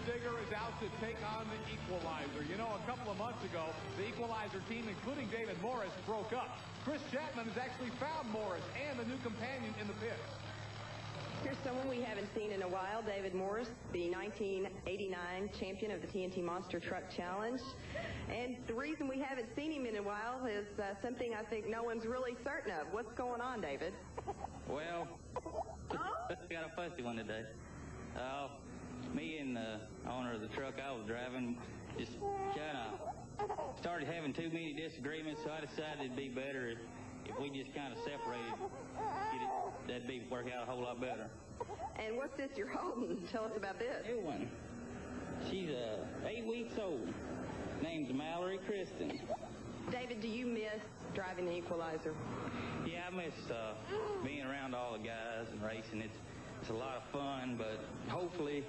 Gravedigger is out to take on the Equalizer. You know, a couple of months ago, the Equalizer team, including David Morris, broke up. Chris Chapman has actually found Morris and a new companion in the pit. Here's someone we haven't seen in a while, David Morris, the 1989 champion of the TNT Monster Truck Challenge. And the reason we haven't seen him in a while is something I think no one's really certain of. What's going on, David? Well, we got a fussy one today. Me and the owner of the truck I was driving just kind of started having too many disagreements, so I decided it'd be better if we just kind of separated. That'd work out a whole lot better. And what's this you're holding? Tell us about this. New one. She's 8 weeks old. Name's Mallory Kristen. David, do you miss driving the Equalizer? Yeah, I miss being around all the guys and racing. It's a lot of fun, but hopefully,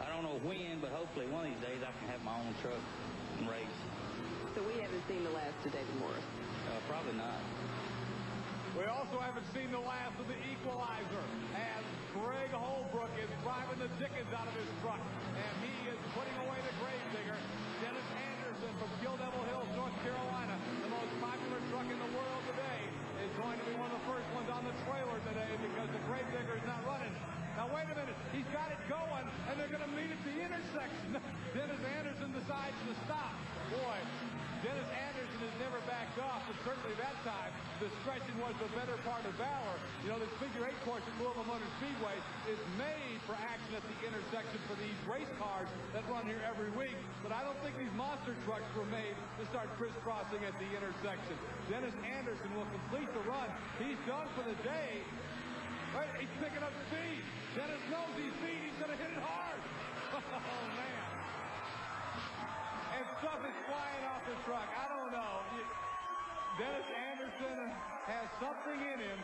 I don't know when, but hopefully one of these days I can have my own truck and race. So we haven't seen the last of David Morris? Probably not. We also haven't seen the last of the Equalizer as Greg Holbrook is driving the dickens out of his truck. And he is putting away the Gravedigger. Dennis Anderson from Kill Devil Hills, North Carolina, the most popular truck in the world today, is going to be one of the first ones on the trailer today because the Gravedigger is not running. Now, wait a minute. He's got it going, and they're going to meet at the intersection. Dennis Anderson decides to stop. Boy, Dennis Anderson has never backed off, but certainly that time, discretion was the better part of valor. You know, this figure 8 course at Louisville Motor Speedway is made for action at the intersection for these race cars that run here every week. But I don't think these monster trucks were made to start crisscrossing at the intersection. Dennis Anderson will complete the run. He's done for the day. Right, he's picking up speed. Dennis knows he's beat. He's going to hit it hard. Oh, man. And stuff is flying off the truck. I don't know. Dennis Anderson has something in him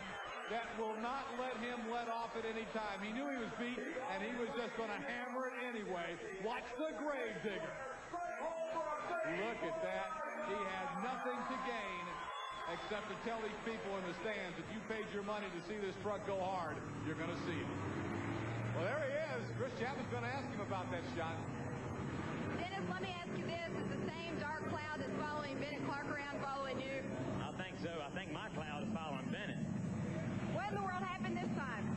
that will not let him let off at any time. He knew he was beat, and he was just going to hammer it anyway. Watch the Gravedigger. Look at that. He has nothing to gain except to tell these people in the stands, if you paid your money to see this truck go hard, you're going to see it. Well, there he is. Chris Chapman's going to ask him about that shot. Dennis, let me ask you this. Is the same dark cloud that's following Bennett Clark around following you? I think so. I think my cloud is following Bennett. What in the world happened this time?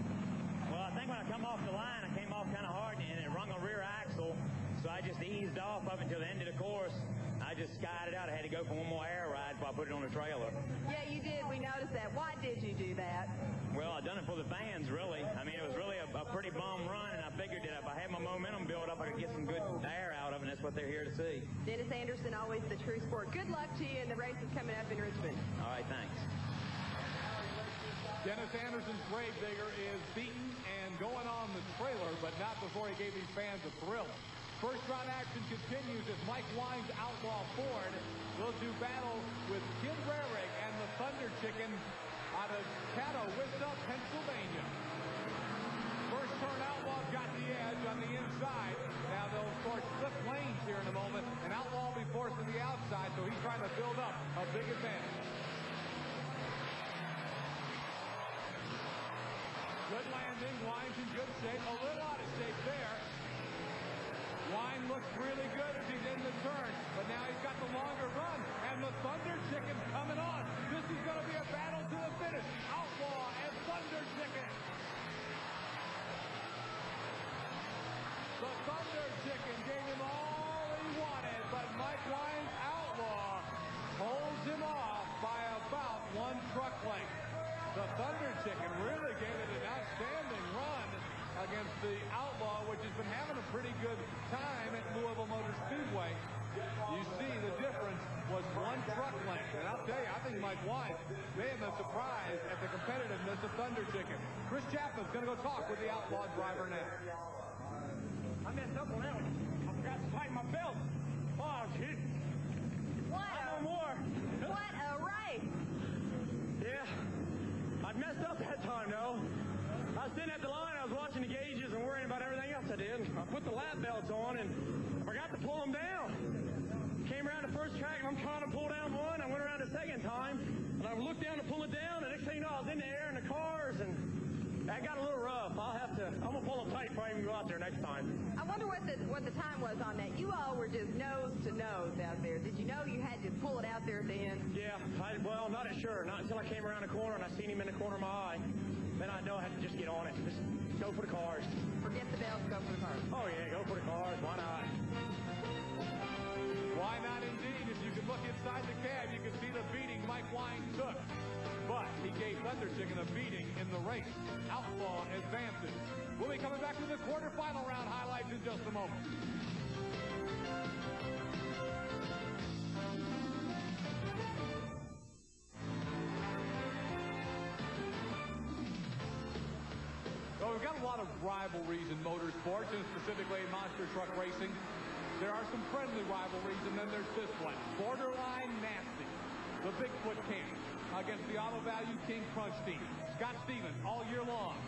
Well, I think when I come off the line, I came off kind of hard, and it rung a rear axle, so I just eased off up until the end of the course. I just skied it out. I had to go for one more air ride before I put it on the trailer. Yeah, you did. We noticed that. Why did you do that? Well, I done it for the fans, really. I mean, it was really a pretty bum run, and I figured that if I had my momentum built up, I could get some good air out of it, and that's what they're here to see. Dennis Anderson, always the true sport. Good luck to you in the races coming up in Richmond. All right, thanks. Dennis Anderson's Gravedigger is beaten and going on the trailer, but not before he gave these fans a thrill. First round action continues as Mike Wine's Outlaw Ford will do battle with Kid Rarig and the Thunder Chicken out of Catawissa, Pennsylvania. First turn, Outlaw got the edge on the inside. Now they'll, of course, flip lanes here in a moment, and Outlaw will be forced to the outside, so he's trying to build up a big advantage. Good landing. Wine's in good shape. A little out of shape there. Wine looks really good as he's in the turn, but now he's got the longer run, and the Thunder Chicken's coming on. This is going to be a battle to the finish. Outlaw and Thunder Chicken. The Thunder Chicken gave him all he wanted, but Mike Wine's Outlaw holds him off by about 1 truck length. The Thunder Chicken really gave it an outstanding run against the Outlaw, which has been having a pretty good time at Louisville Motor Speedway. You see the difference was 1 truck length. And I'll tell you, I think Mike Wine may have been surprised at the competitiveness of Thunder Chicken. Chris Chapman's going to go talk with the Outlaw driver now. I messed up on that one. I forgot to tighten my belt. Oh, shit. What a race. Yeah. I messed up that time, though. I was sitting at the line, I was watching the gauges and worrying about everything else I did. I put the lap belts on and I forgot to pull them down. Came around the first track and I'm trying to pull down one. I went around the second time and I looked down to pull it down. The next thing you know, I was in the air in the cars and that got a little rough. I'm going to pull them tight. Mike probably can go out there next time. I wonder what the time was on that. You all were just nose to nose out there. Did you know you had to pull it out there at the end? Yeah, well, not at sure. Not until I came around the corner and I seen him in the corner of my eye. Then I know I had to just get on it. Just go for the cars. Forget the bells, go for the cars. Oh, yeah, go for the cars. Why not? Why not indeed? If you can look inside the cab, you can see the beating Mike Wine took. But he gave Thunder Chicken a beating in the race. Outlaw advances. We'll be coming back to the quarterfinal round highlights in just a moment. So we've got a lot of rivalries in motorsports, and specifically in monster truck racing. There are some friendly rivalries, and then there's this one. Borderline nasty. The Bigfoot Camp against the Auto Value King Crunch team. Scott Stevens, all year long,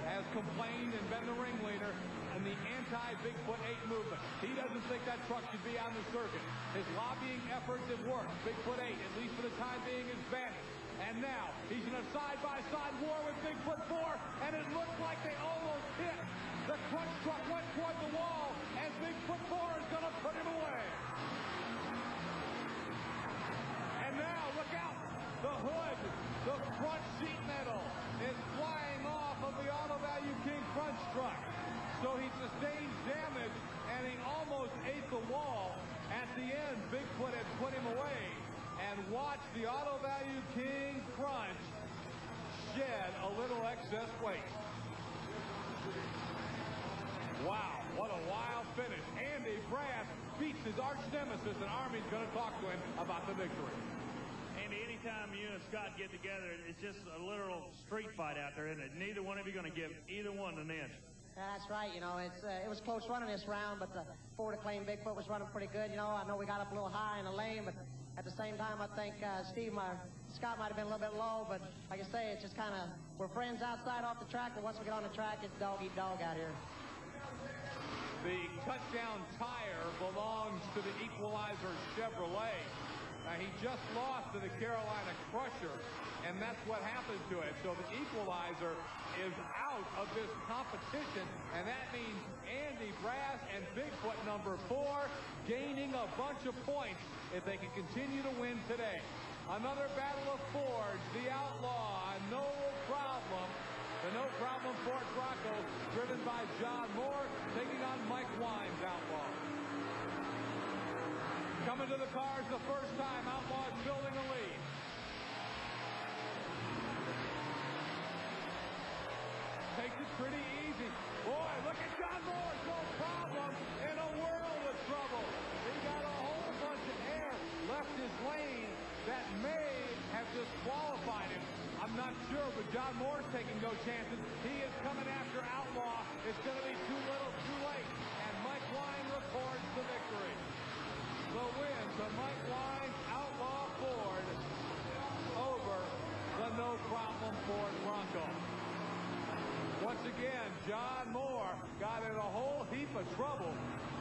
has complained and been the ringleader in the anti-Bigfoot 8 movement. He doesn't think that truck should be on the circuit. His lobbying efforts have worked. Bigfoot 8, at least for the time being, is vanished. And now he's in a side-by-side war with Bigfoot 4, and it looks like they almost hit. The Crunch truck went toward the wall, and Bigfoot 4 is going to put him away. And now, look out. The hood, the front sheet metal, is flying off of the Auto Value King Crunch truck. So he sustains damage, and he almost ate the wall. At the end, Bigfoot had put him away. And watch the Auto Value King Crunch shed a little excess weight. Wow, what a wild finish. Andy Brass beats his arch nemesis, and Army's going to talk to him about the victory. Andy, anytime you and Scott get together, it's just a literal street fight out there, isn't it? Neither one of you going to give either one an inch. That's right. You know, it was close running this round, but the Ford acclaimed Bigfoot was running pretty good. You know, I know we got up a little high in the lane, but at the same time, I think Scott might have been a little bit low. But like I say, it's just kind of, we're friends outside off the track, but once we get on the track, it's dog eat dog out here. The touchdown tire belongs to the Equalizer Chevrolet. He just lost to the Carolina Crusher, and that's what happened to it. So the Equalizer is out of this competition, and that means Andy Brass and Bigfoot number 4 gaining a bunch of points if they can continue to win today. Another battle of Fords, the Outlaw, no problem. The no problem Ford Bronco, driven by John Moore, taking on Mike Wine's Outlaw. Coming to the cars the first time, Outlaw is building a lead. Takes it pretty easy. Boy, look at John Moore, no problem, in a world of trouble. He got a whole bunch of air left his lane that may have disqualified him. I'm not sure, but John Moore's taking no chances. He is coming after Outlaw. It's going to be too little, too late. And Mike Wine records the victory. The win to Mike Wine's Outlaw Ford over the no problem Ford Bronco. Once again, John Moore got in a whole heap of trouble.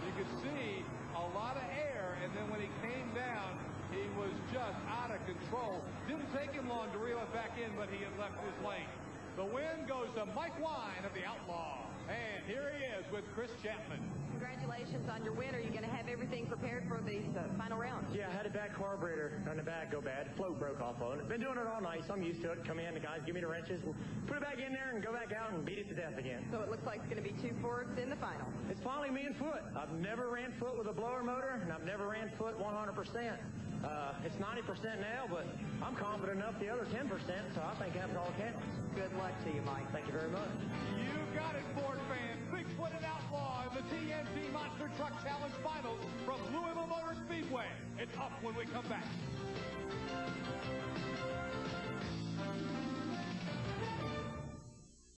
You could see a lot of air, and then when he came down, he was just out of control. Didn't take him long to reel it back in, but he had left his lane. The win goes to Mike Wine of the Outlaw. And here he is with Chris Chapman. Congratulations on your win. Are you going to have everything prepared for the final round? Yeah, I had a back carburetor on the back go bad. Float broke off on it. Been doing it all night, so I'm used to it. Come in, the guys give me the wrenches, put it back in there, and go back out and beat it to death again. So it looks like it's going to be 2 Fords in the final. It's finally me and Foot. I've never ran Foot with a blower motor, and I've never ran Foot 100%. It's 90% now, but I'm confident enough the other 10%, so I think that's all counts. Good luck to you, Mike. Thank you very much. You got it, Ford fans. Bigfoot and Outlaw in the TNT Monster Truck Challenge Finals from Louisville Motor Speedway. It's up when we come back.